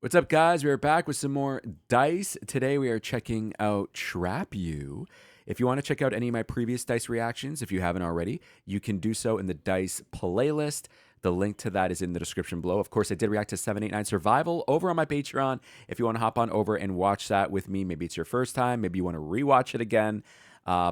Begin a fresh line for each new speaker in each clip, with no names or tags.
What's up, guys? We are back with some more dice. Today we are checking out Trap You. If you want to check out any of my previous dice reactions, if you haven't already, you can do so in the dice playlist. The link to that is in the description below. Of course, I did react to 789 Survival over on my Patreon. If you want to hop on over and watch that with me, maybe it's your first time, maybe you want to rewatch it again,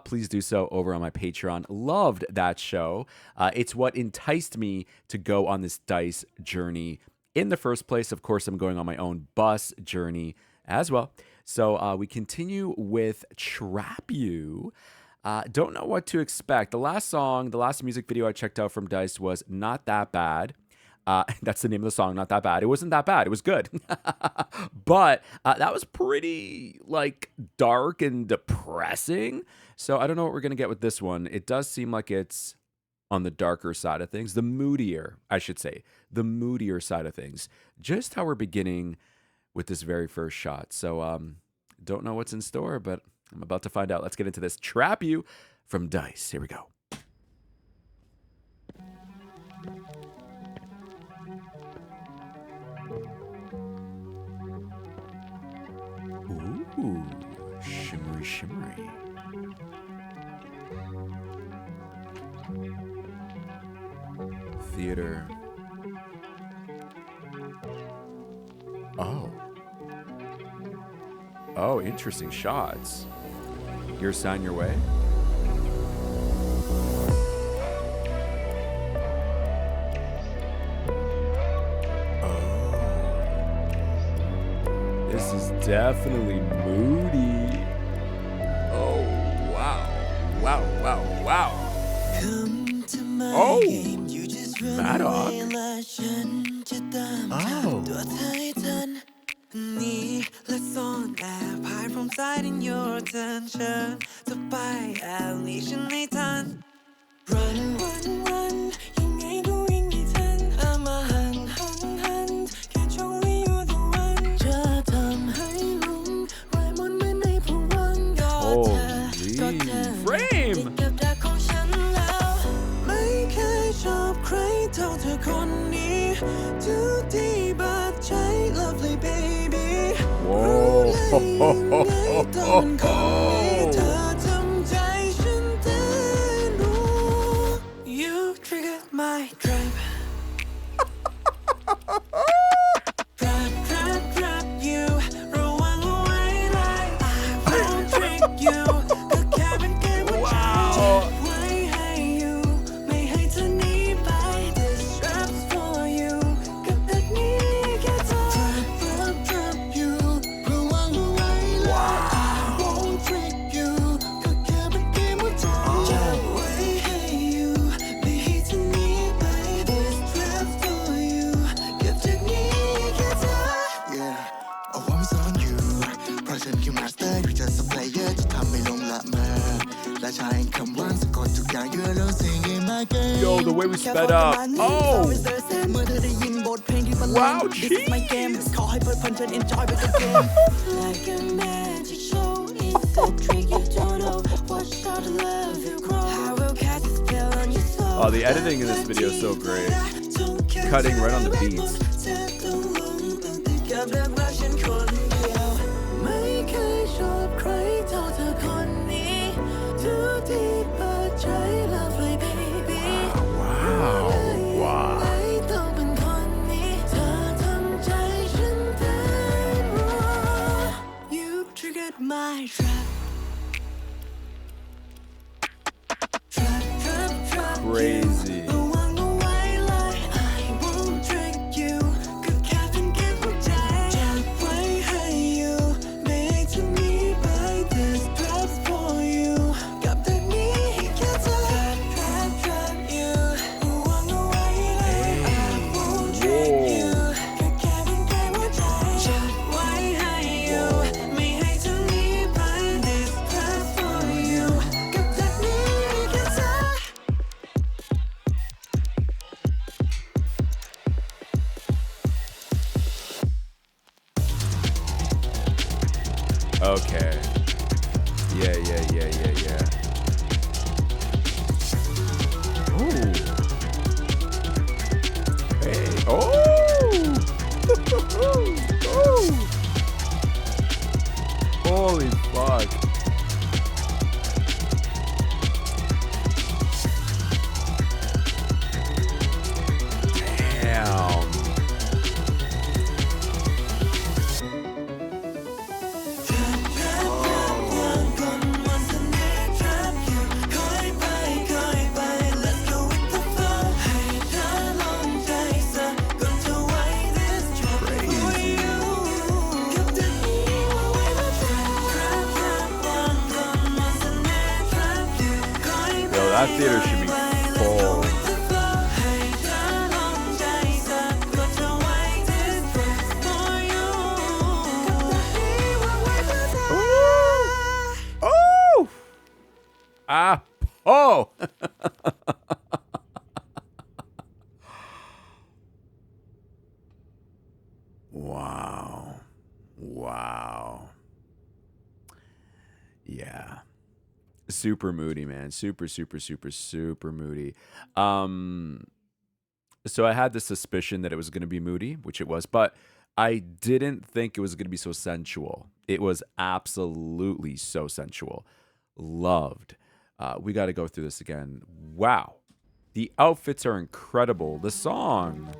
please do so over on my Patreon. Loved that show. It's what enticed me to go on this dice journey in the first place. Of course, I'm going on my own bus journey as well. So we continue with Trap You. Don't know what to expect. The last music video I checked out from Dice was Not That Bad. That's the name of the song, Not That Bad. It wasn't that bad. It was good. But that was pretty, dark and depressing. So I don't know what we're going to get with this one. It does seem like it's on the darker side of things, the moodier side of things. Just how we're beginning with this very first shot. So don't know what's in store, but I'm about to find out. Let's get into this. Trap You from Dice. Here we go. Ooh, shimmery, shimmery. Theater. Oh, interesting shots. Your sign your way. Oh, this is definitely moody. Oh, wow. Oh, Maddox.
Let's on app, hide from sight in your attention. To buy alienationในทัน Run,ยังไงก็วิ่งไม่ทัน I'm a hunt แค่ช่องให้ you're the one จะทำให้หลงไร้มนต์เหมือนในผวังค์ก็เธอ
Frame
ติดกับดักของฉันแล้วไม่เคยชอบใครเท่าเธอคนนี้ Too deep but I lovely baby
Whoa.
You triggered my trap. Trap you. ระวังเอาไว้เลย I won't trick you ก็แค่เป็นเกมว่าจับไว้ให้ you ไม่ให้เธอหนีไป This trap's for you กับดักนี้แค่เธอ Trap you ระวังเอาไว้เลย I won't trick you ก็แค่เป็นเกมว่าจับไว้ให้ you ไม่ให้เธอหนีไป This trap's for you กับดักนี้แค่เธอ
Yeah, I want me on you เพราะฉันคือมาสเตอร์อยู่จะสเปรย์เยอร์ที่ทำให้ลงละเมอและใช้คำว่างสะกดทุกอย่าง You're losing in my game
Yo, the way we sped up. Oh,
เมื่อเธอได้ยินบทเพลงที่บรรเลง
Wow,
This is my game ขอให้เพลิดเพลินฉัน enjoy ไปกับเกม Like a magic show It's a trick you don't know Watch how the love you grow I will cast a spell on your soul
Oh, the editing in this video is so great. Cutting right on the beats.
กับรักรักฉันคนเดียวไม่เคยชอบใครเท่าเธอคนนี้ Too deep but I lovely baby
Wow.
ไม่ต้องเป็นคนนี้เธอทำใจฉันเต้นรัว You triggered my trap
Crazy.
ระวังเอาไว้เลย I won't trick you ก็แค่เป็นเกมหัวใจจับไว้ให้ you ไม่ให้เธอหนีไป This trap's for you กับดักนี้แค่เธอ Trap you ระวังเอาไว้เลย I won't trick you ก็แค่เป็นเกมหัวใจจับไว้ให้ you ไม่ให้เธอหนีไป This trap's for you กับดักนี้แค่เธอ
Okay. Yeah. Ooh. Hey. Oh. Oh. Holy fuck. Damn. Yo, that theater should be full. Oh! Ah! Oh! Wow. Wow. Yeah. Super moody, man. Super, super, super, super moody. So I had the suspicion that it was going to be moody, which it was, but I didn't think it was going to be so sensual. It was absolutely so sensual. Loved. We got to go through this again. Wow. The outfits are incredible. The song.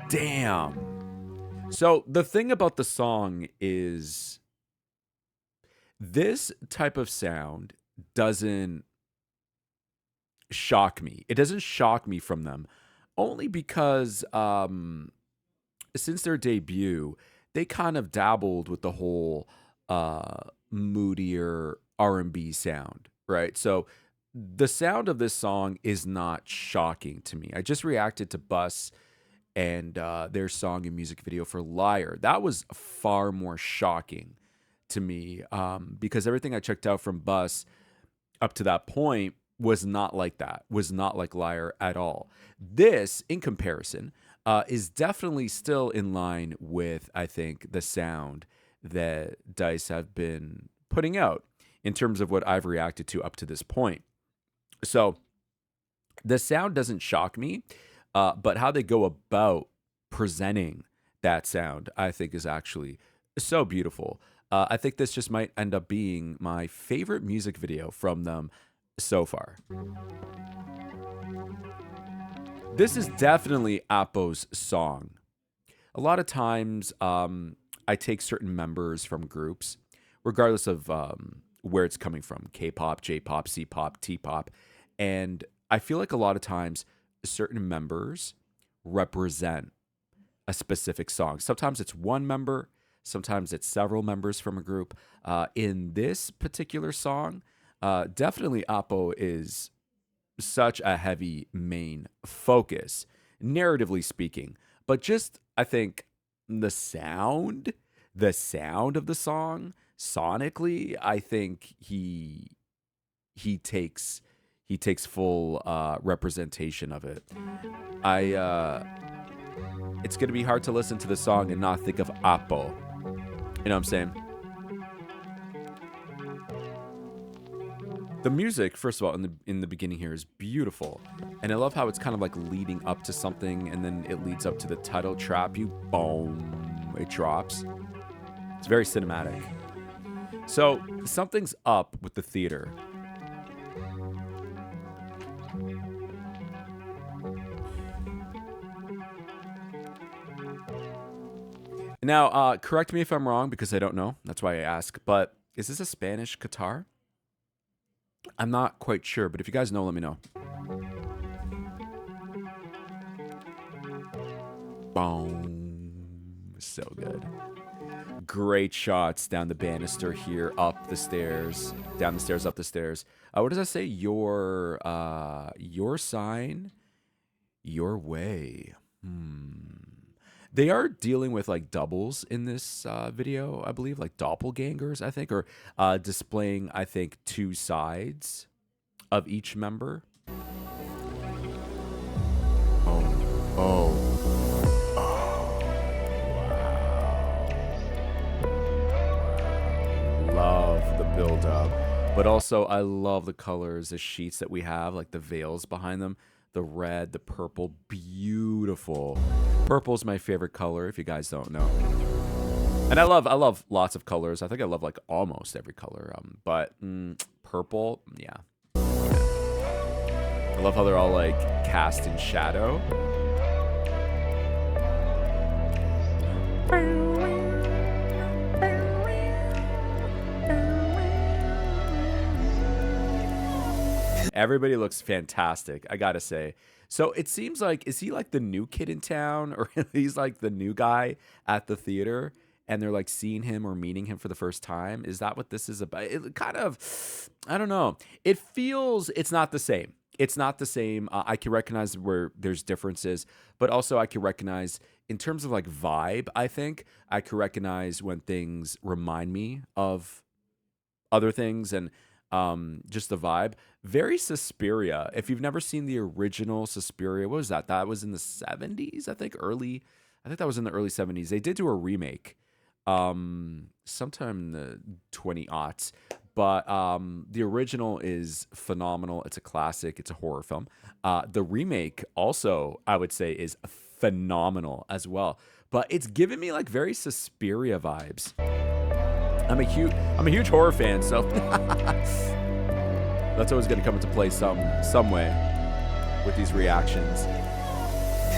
Damn. So the thing about the song is this type of sound doesn't shock me. It doesn't shock me from them only because since their debut, they kind of dabbled with the whole moodier R&B sound, right? So the sound of this song is not shocking to me. I just reacted to Bus and their song and music video for Liar. That was far more shocking to me because everything I checked out from Bus up to that point was not like that, was not like Liar at all. This, in comparison, is definitely still in line with, I think, the sound that Dice have been putting out in terms of what I've reacted to up to this point. So the sound doesn't shock me, but how they go about presenting that sound, I think, is actually so beautiful. I think this just might end up being my favorite music video from them so far. This is definitely Appo's song. A lot of times, I take certain members from groups, regardless of where it's coming from, K-pop, J-pop, C-pop, T-pop, and I feel like a lot of times certain members represent a specific song. Sometimes it's one member, sometimes it's several members from a group. In this particular song, definitely Appo is such a heavy main focus, narratively speaking. But just, I think, the sound of the song, sonically, I think he takes full representation of it. It's gonna be hard to listen to the song and not think of Appo. You know what I'm saying? The music, first of all, in the beginning here is beautiful, and I love how it's kind of like leading up to something, and then it leads up to the title trap. You boom, it drops. It's very cinematic. So something's up with the theater. Now, correct me if I'm wrong because I don't know. That's why I ask. But is this a Spanish guitar? I'm not quite sure, but if you guys know, let me know. Boom. So good. Great shots down the banister here, up the stairs, down the stairs, up the stairs. What does that say? Your sign, your way. They are dealing with like doubles in this video, I believe, like doppelgangers, I think, or displaying, I think, two sides of each member. Oh. Wow. Love the build up. But also, I love the colors, the sheets that we have, like the veils behind them. The red, the purple, beautiful. Purple's my favorite color, if you guys don't know. And I love lots of colors. I think I love like almost every color. But purple, yeah. I love how they're all like cast in shadow. Everybody looks fantastic, I gotta say. So it seems like, is he like the new kid in town, or he's like the new guy at the theater, and they're like seeing him or meeting him for the first time? Is that what this is about? It kind of, I don't know. It feels, it's not the same. It's not the same. I can recognize where there's differences, but also I can recognize in terms of like vibe, I think I can recognize when things remind me of other things, and just the vibe. Very Suspiria. If you've never seen the original Suspiria, what was that? That was in the 70s, I think. I think that was in the early 70s. They did do a remake sometime in the 20 aughts. But the original is phenomenal. It's a classic. It's a horror film. The remake also, I would say, is phenomenal as well. But it's giving me like very Suspiria vibes. I'm a huge horror fan, so that's always going to come into play some way with these reactions.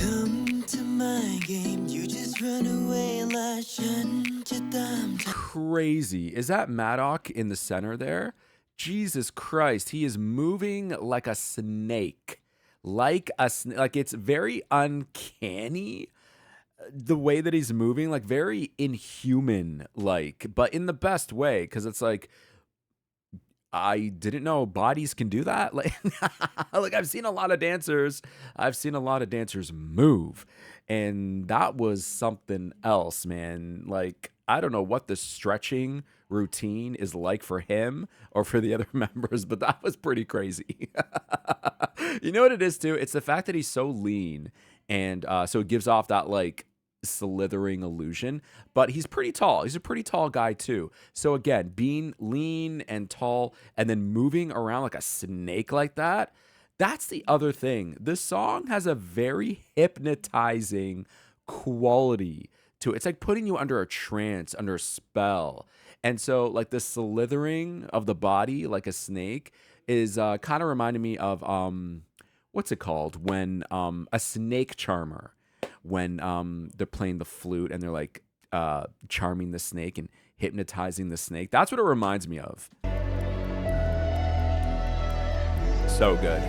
Come to my game, you just run away like ฉันจะตาม
Crazy. Is that Maddock in the center there? Jesus Christ, he is moving like a snake. Like it's very uncanny. The way that he's moving, like very inhuman, like, but in the best way, because it's like, I didn't know bodies can do that. Like, like I've seen a lot of dancers move, and that was something else, man. Like, I don't know what the stretching routine is like for him or for the other members, but that was pretty crazy. You know what it is too? It's the fact that he's so lean, and so it gives off that like slithering illusion, but he's pretty tall. He's a pretty tall guy too. So again, being lean and tall and then moving around like a snake like that, that's the other thing. This song has a very hypnotizing quality to it. It's like putting you under a trance, under a spell. And so like the slithering of the body like a snake is kind of reminding me of what's it called when a snake charmer, when they're playing the flute and they're like charming the snake and hypnotizing the snake. That's what it reminds me of. So good.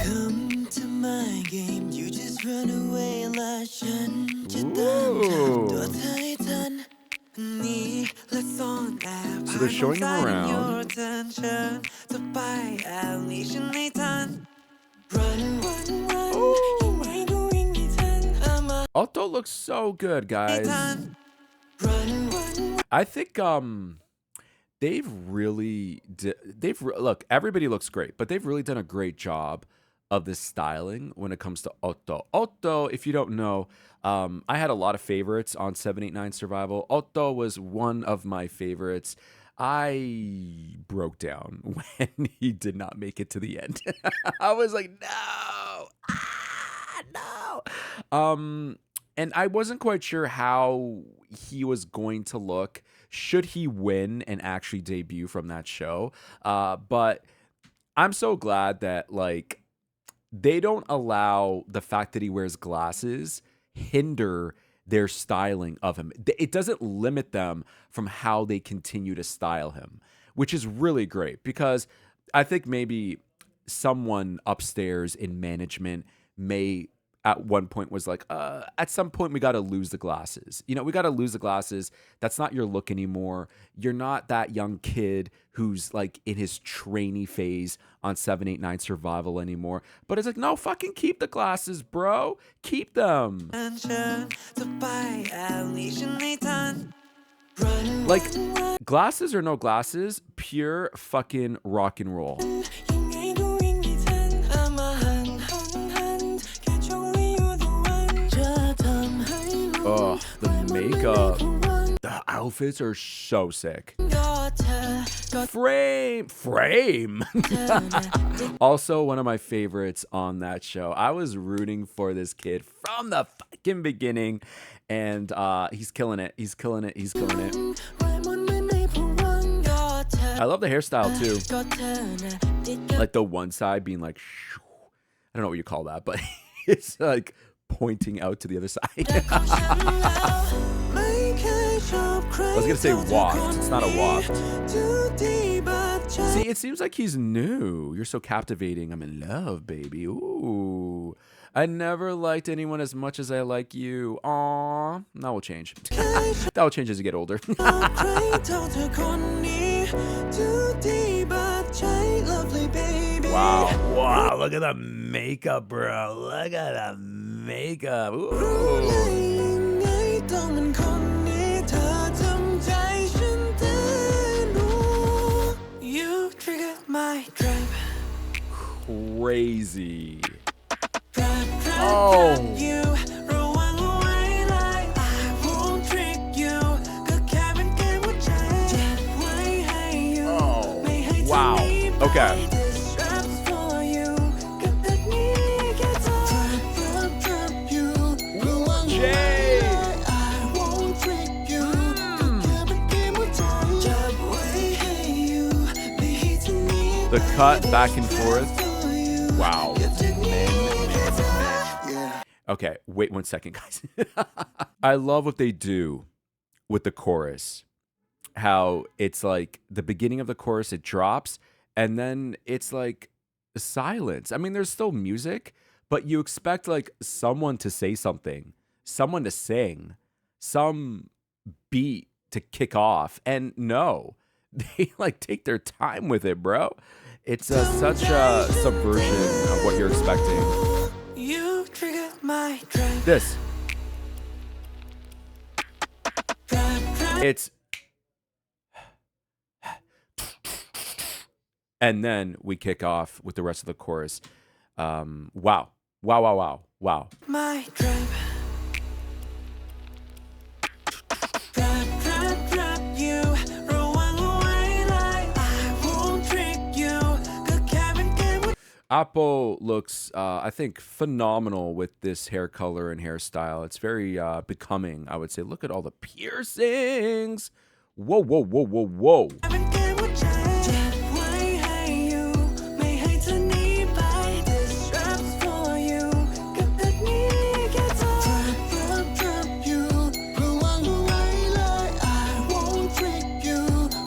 Come to my game, you just run away like ฉันจะตามตัวเธอให้ทันนี่และซ่อนแอบ
So they're showing him around.
เชิญจะไปแอบหนีฉันให้ทัน Run, run, run ยิ่งไวก็วิ่งให้ทัน
Otto looks so good, guys.
Run, run, run.
I think look, everybody looks great, but they've really done a great job of this styling when it comes to Otto. Otto, if you don't know, I had a lot of favorites on 789 Survival. Otto was one of my favorites. I broke down when he did not make it to the end. I was like, no. And I wasn't quite sure how he was going to look should he win and actually debut from that show. But I'm so glad that like they don't allow the fact that he wears glasses hinder their styling of him. It doesn't limit them from how they continue to style him, which is really great, because I think maybe someone upstairs in management may at one point was like, at some point we got to lose the glasses. We got to lose the glasses. That's not your look anymore. You're not that young kid who's like in his trainee phase on 789 Survival anymore. But it's like, no, fucking keep the glasses, bro. Keep them. Like, glasses or no glasses, pure fucking rock and roll. Oh, the makeup. outfits are so sick.
ก็เธอก็
Frame.
เธอนะ
Also, one of my favorites on that show. I was rooting for this kid from the fucking beginning, and he's killing it. He's killing it. He's killing it.
รอยมนต์เหมือนในผวังค์ก็เธอ
I love the hairstyle too.
ก็เธอนะติดกับ
Like the one side being like, I don't know what you call that, but it's like pointing out to the other side.
ของฉันแล้วไม่เคยชอบใคร
I was gonna say waft. It's not a waft.
ทุกที่บาดใจ
See, it seems like he's new. You're so captivating. I'm in love, baby. Ooh. I never liked anyone as much as I like you. Aww. That will change. That will change as you get older.
ใครเท่าเธอคนนี้ทุกที่บาดใจ lovely baby
Wow. Wow. Look at the makeup, bro. Look at the makeup.
รู้ได้
Ooh.
ยังไงต้องเป็นคนนี้เธอทำใจฉันเต้นรู้ You trigger my trap
Crazy.
trap trap
Oh.
trap you ระวังเอาไว้เลย I won't trick you ก็แค่เป็นเกมหัวใจเจ็บไว้ให้ you ไม่ให้เธอ
Wow.
หนีไป
Okay.
This trap's for you กับแบบนี้แค่เธอ trap trap trap you ระวังเอาไว้เลย I won't trick you ก็แค่เป็นเกมหัวใจเจ็บไว้ให้ you ไม่ให้เธอหนีไป
The cut back and forth.
for you
Wow.
กับแบบนี้
Yeah.
Okay, wait 1 second, guys. I love what they do with the chorus. How it's like the beginning of the chorus, it drops, and then it's like silence. I mean, there's still music, but you expect like someone to say something, someone to sing, some beat to kick off. And no, they like take their time with it, bro. It's such a subversion of what you're expecting.
You trigger my trap
This.
trap trap
It's and then we kick off with the rest of the chorus. Wow. Wow, wow, wow, wow.
my trap trap trap trap you ระวังเอาไว้เลย I won't trick you ก็แค่เป็นเกมหัว
Apple looks, I think, phenomenal with this hair color and hairstyle. It's very becoming, I would say. Look at all the piercings. Whoa, whoa, whoa, whoa, whoa.
เป็นเกมหัวใจเจ็บไว้ให้ you ไม่ให้เธอหนีไป This trap's for you กับแบบนี้แค่เธอ Trap trap trap you ระวังเอาไว้เลย I won't trick you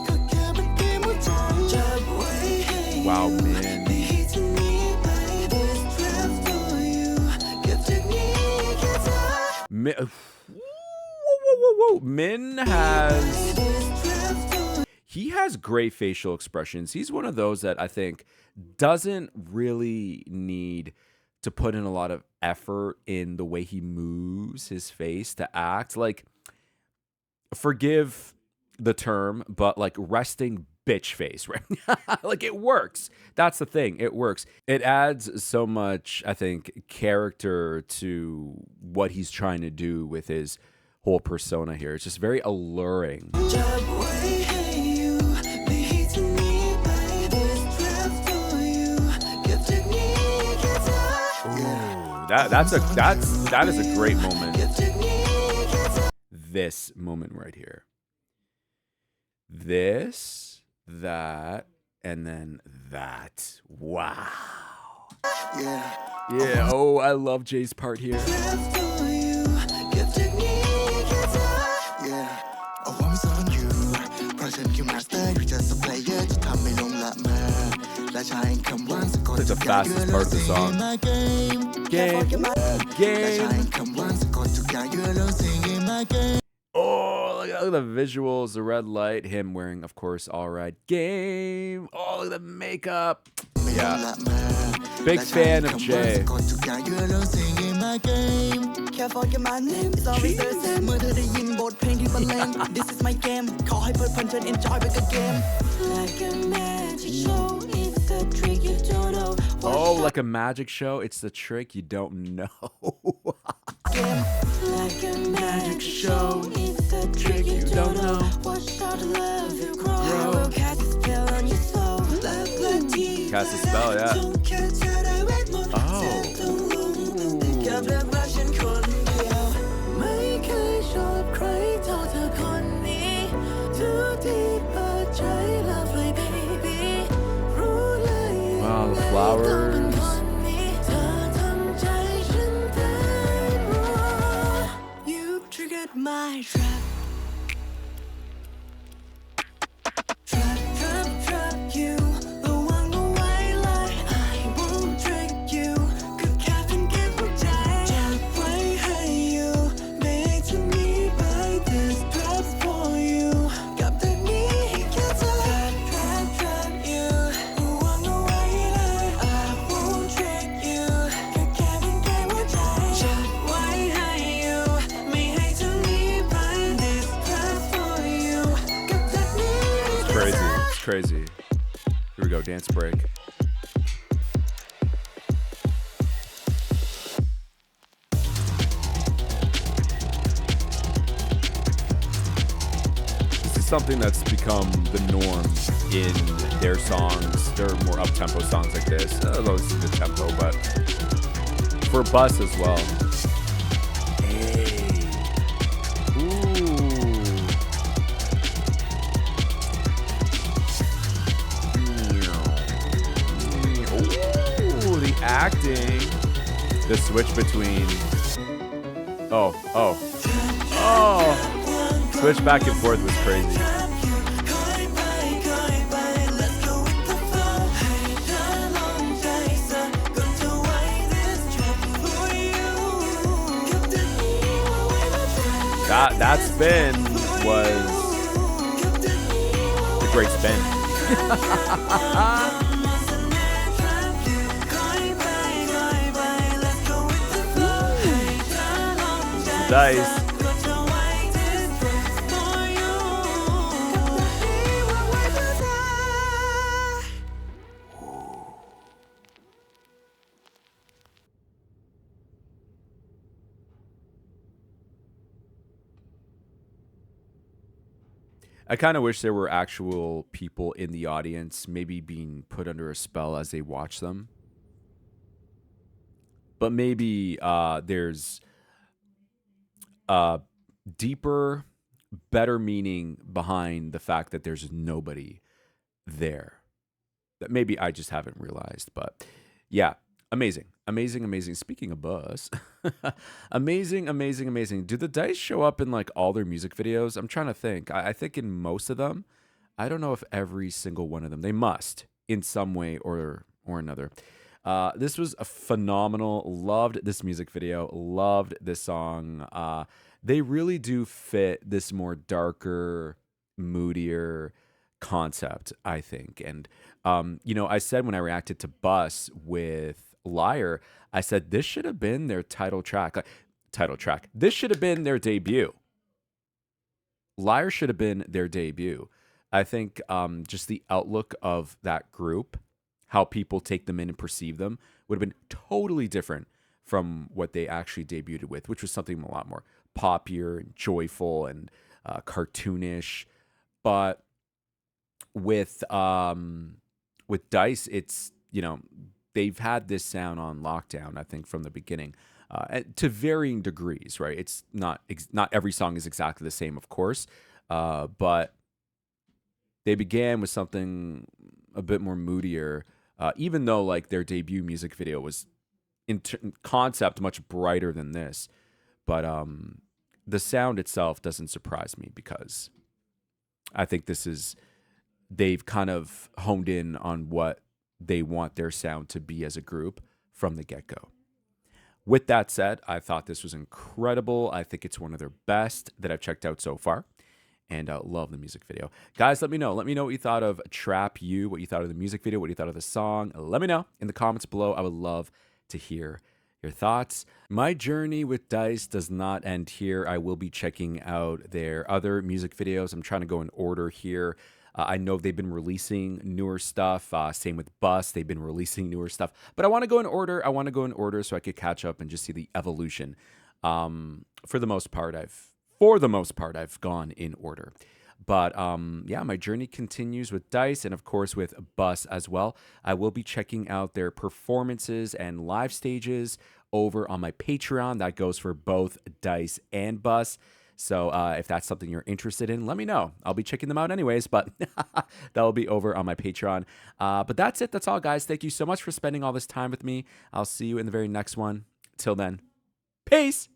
ก็แค่เป็นเกมหัวใจเจ็บไว้ให้
Wow,
you
man.
ไม่ให้เธอหนีไป This trap's for you กับแบบนี้แค่เธอ
Whoa, whoa, whoa, whoa. Min has.
This trap's for
He has great facial expressions. He's one of those that I think doesn't really need to put in a lot of effort in the way he moves his face to act. Like, forgive the term, but like resting bitch face, right? Like, it works. That's the thing. It works. It adds so much, I think, character to what he's trying to do with his whole persona here. It's just very alluring.
จับไว้ให้ you ไม่ให้เธอหนีไป This trap's for you กับแบบนี้แค่เธอ
That is a great moment.
กับแบบนี้แค่เธอ
This moment right here. This, that, and then that. Wow.
Yeah.
Yeah. Oh, I love Jay's part here.
Trap's for you กับแบบนี้แค่เธอ
Yeah. เอาว่าไม่ซ่อนอยู่ เพราะฉันคือ master อยู่ just a player ที่ทำให้ลงละเมอและใช้คำว่าสะกด
It's like the
ทุกอย่าง
fastest part of the song.
in my game
Game.
และใช้
Game.
คำว่าสะกดทุกอย่าง you're losing in my game
Oh, look at the visuals, the red light, him wearing, of course, all right. Game. Oh, look at the makeup.
ไม่ลง
Yeah.
ละเมอ
Big
และใช้
fan of
คำว่า
Jay.
สะกดทุกอย่าง you're losing in my game
แค่ฟอร์ดกับมันIt's always Thursday เมื่อเธอได้ยินบทเพลงที่บรรเลง This is my game ขอให้เพลิดเพลินเชิญ enjoy ไปกับเกม
Like a magic show it's a trick you don't know
Oh, like a magic show. It's the trick you don't know.
Like a magic show it's a trick you don't know to love you grow. I will cast a spell on your soul. Love like tea.
Cast a spell, yeah.
จงแค่เธอได้เวทมนต์
Oh.
เธอต้องลงติดกับรักรักฉันคนเดียว ไม่เคยชอบใครเท่าเธอคนนี้ Too deep เปิดใจ lovely baby รู้เลย
Wow, the
ต้องเป็น
flowers.
คนนี้เธอทำใจฉันเต้นรัว You triggered my trap Trap, trap, trap you ระวังเอาไว้เลย I won't trick you ก็แค่เป็นเกมหัวใจจับไว้ให้ you ไม่ให้เธอหนีไป This trap's for you กับดักนี้ให้แค่เธอ Trap, trap, trap you ระวังเอาไว้เลย I won't trick you ก็แค่เป็นเกมหัวใจจับไว้ให้ you ไม่ให้เธอหนีไป This trap's for you กับดักนี้ให้แค่เธอ
Crazy. It's crazy. Here we go. Dance break. This is something that's become the norm in their songs. There are more up-tempo songs like this. Those are the tempo, but for Bus as well. Hey. Ooh. Ooh, the acting. The switch between. Oh. Switch back and forth was crazy. That spin was a great spin. Dice. I kind of wish there were actual people in the audience, maybe being put under a spell as they watch them. But maybe there's deeper, better meaning behind the fact that there's nobody there. That maybe I just haven't realized. But yeah, amazing. Speaking of Bus, amazing. Do the Dice show up in like all their music videos? I'm trying to think. I think in most of them. I don't know if every single one of them. They must in some way or another. This was a phenomenal. Loved this music video. Loved this song. They really do fit this more darker, moodier concept, I think. And I said when I reacted to Bus with Liar, I said this should have been their title track. This should have been their debut. Liar should have been their debut. I think just the outlook of that group, how people take them in and perceive them, would have been totally different from what they actually debuted with, which was something a lot more poppier and joyful and cartoonish. But with Dice, it's they've had this sound on lockdown, I think, from the beginning, to varying degrees, right? It's not every song is exactly the same, of course, but they began with something a bit more moodier, even though like their debut music video was in concept much brighter than this. But the sound itself doesn't surprise me because I think they've kind of honed in on what they want their sound to be as a group from the get-go. With that said, I thought this was incredible. I think it's one of their best that I've checked out so far. And love the music video. Guys, let me know. Let me know what you thought of Trap You, what you thought of the music video, what you thought of the song. Let me know in the comments below. I would love to hear your thoughts. My journey with Dice does not end here. I will be checking out their other music videos. I'm trying to go in order here. I know they've been releasing newer stuff. Same with Bus. They've been releasing newer stuff. But I want to go in order. So I could catch up and just see the evolution. For the most part, I've gone in order. But yeah, my journey continues with Dice and, of course, with Bus as well. I will be checking out their performances and live stages over on my Patreon. That goes for both Dice and Bus. So if that's something you're interested in, let me know. I'll be checking them out anyways, but that will be over on my Patreon. But that's it. That's all, guys. Thank you so much for spending all this time with me. I'll see you in the very next one. Till then, peace.